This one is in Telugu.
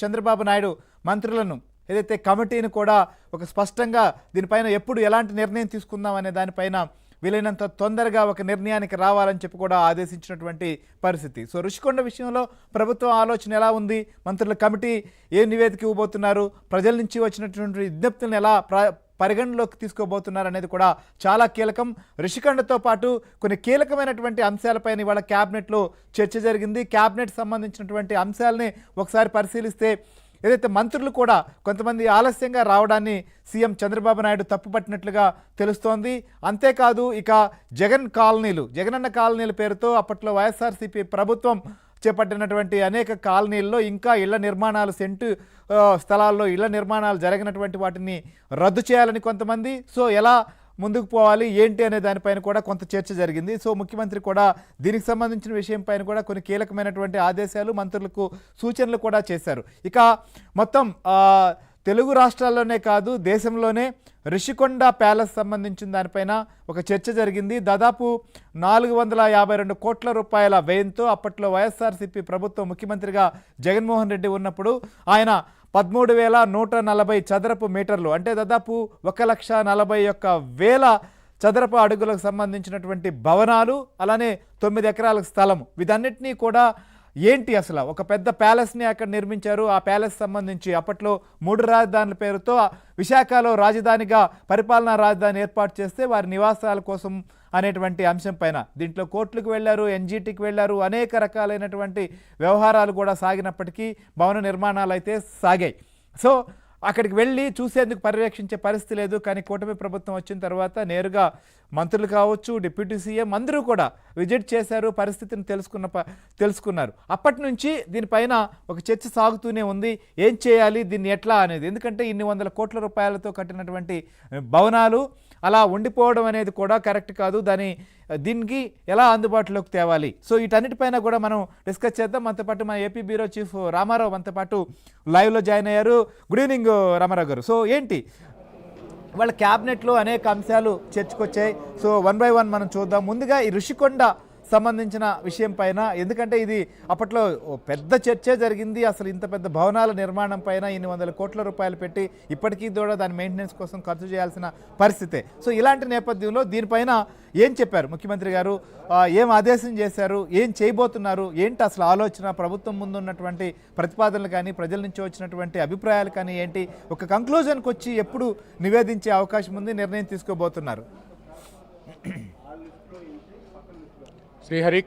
చంద్రబాబు నాయుడు మంత్రులను ఏదైతే కమిటీని కూడా ఒక స్పష్టంగా దీనిపైన ఎప్పుడు ఎలాంటి నిర్ణయం తీసుకుందాం అనే దానిపైన వీలైనంత తొందరగా ఒక నిర్ణయానికి రావాలని చెప్పి కూడా ఆదేశించినటువంటి పరిస్థితి. సో రుషికొండ విషయంలో ప్రభుత్వం ఆలోచన ఎలా ఉంది, మంత్రుల కమిటీ ఏ నివేదిక ఇవ్వబోతున్నారు, ప్రజల నుంచి వచ్చినటువంటి విజ్ఞప్తులను ఎలా పరిగణలోకి తీసుకోబోతున్నారు అనేది కూడా చాలా కీలకం. రుషికొండతో పాటు కొన్ని కీలకమైనటువంటి అంశాలపైన ఇవాళ క్యాబినెట్లో చర్చ జరిగింది. క్యాబినెట్ సంబంధించినటువంటి అంశాలని ఒకసారి పరిశీలిస్తే ఏదైతే మంత్రులు కూడా కొంతమంది ఆలస్యంగా రావడాన్ని సీఎం చంద్రబాబు నాయుడు తప్పుపట్టినట్లుగా తెలుస్తోంది. అంతేకాదు ఇక జగనన్న కాలనీల పేరుతో అప్పట్లో వైఎస్ఆర్సీపీ ప్రభుత్వం చేపట్టినటువంటి అనేక కాలనీల్లో ఇంకా ఇళ్ల నిర్మాణాలు స్థలాల్లో ఇళ్ల నిర్మాణాలు జరిగినటువంటి వాటిని రద్దు చేయాలని కొంతమంది, సో ఎలా ముందుకు పోవాలి ఏంటి అనే దానిపైన కూడా కొంత చర్చ జరిగింది. సో ముఖ్యమంత్రి కూడా దీనికి సంబంధించిన విషయం పైన కూడా కొన్ని కీలకమైనటువంటి ఆదేశాలు మంత్రులకు సూచనలు కూడా చేశారు. ఇక మొత్తం తెలుగు రాష్ట్రాల్లోనే కాదు దేశంలోనే రుషికొండ ప్యాలెస్ సంబంధించిన దానిపైన ఒక చర్చ జరిగింది. దాదాపు 452 కోట్ల రూపాయల వ్యయంతో అప్పట్లో వైఎస్ఆర్సీపీ ప్రభుత్వం ముఖ్యమంత్రిగా జగన్మోహన్ రెడ్డి ఉన్నప్పుడు ఆయన 13,140 చదరపు మీటర్లు అంటే దాదాపు 1,40,1,000 చదరపు అడుగులకు సంబంధించినటువంటి భవనాలు, అలానే 9 ఎకరాల స్థలం, వీటన్నిటినీ కూడా ఏంటి అసలు ఒక పెద్ద ప్యాలెస్ని అక్కడ నిర్మించారు. ఆ ప్యాలెస్ సంబంధించి అప్పట్లో 3 రాజధానుల పేరుతో విశాఖలో రాజధానిగా పరిపాలనా రాజధాని ఏర్పాటు చేస్తే వారి నివాసాల కోసం అనేటువంటి అంశం పైన దీంట్లో కోర్టులకు వెళ్ళారు, ఎన్జీటీకి వెళ్ళారు, అనేక రకాలైనటువంటి వ్యవహారాలు కూడా సాగినప్పటికీ భవన నిర్మాణాలు అయితే సాగాయి. సో అక్కడికి వెళ్ళి చూసేందుకు పర్యవేక్షించే పరిస్థితి లేదు. కానీ కూటమి ప్రభుత్వం వచ్చిన తర్వాత నేరుగా మంత్రులు కావచ్చు, డిప్యూటీ సీఎం అందరూ కూడా విజిట్ చేశారు, పరిస్థితిని తెలుసుకున్నారు. అప్పటి నుంచి దీనిపైన ఒక చర్చ సాగుతూనే ఉంది, ఏం చేయాలి దీన్ని ఎట్లా అనేది. ఎందుకంటే ఇన్ని వందల కోట్ల రూపాయలతో కట్టినటువంటి భవనాలు అలా ఉండిపోవడం అనేది కూడా కరెక్ట్ కాదు, దీనికి ఎలా అందుబాటులోకి తేవాలి. సో వీటన్నిటిపైన కూడా మనం డిస్కస్ చేద్దాం. మనతో పాటు మన ఏపీ బ్యూరో చీఫ్ రామారావు మనతో పాటు లైవ్లో జాయిన్ అయ్యారు. గుడ్ ఈవినింగ్ రామారావు గారు. సో ఏంటి వాళ్ళ క్యాబినెట్లో అనేక అంశాలు చర్చకొచ్చాయి. సో 1 by 1 మనం చూద్దాం. ముందుగా ఈ రుషికొండ సంబంధించిన విషయం పైన, ఎందుకంటే ఇది అప్పట్లో పెద్ద చర్చే జరిగింది. అసలు ఇంత పెద్ద భవనాల నిర్మాణం పైన ఇన్ని వందల కోట్ల రూపాయలు పెట్టి ఇప్పటికీ కూడా దాని మెయింటెనెన్స్ కోసం ఖర్చు చేయాల్సిన పరిస్థితే. సో ఇలాంటి నేపథ్యంలో దీనిపైన ఏం చెప్పారు ముఖ్యమంత్రి గారు, ఏం ఆదేశం చేశారు, ఏం చేయబోతున్నారు, ఏంటి అసలు ఆలోచన, ప్రభుత్వం ముందు ఉన్నటువంటి ప్రతిపాదనలు కానీ ప్రజల నుంచి వచ్చినటువంటి అభిప్రాయాలు కానీ ఏంటి, ఒక కంక్లూజన్కి వచ్చి ఎప్పుడు నివేదించే అవకాశం ఉంది, నిర్ణయం తీసుకోబోతున్నారు? శ్రీహరి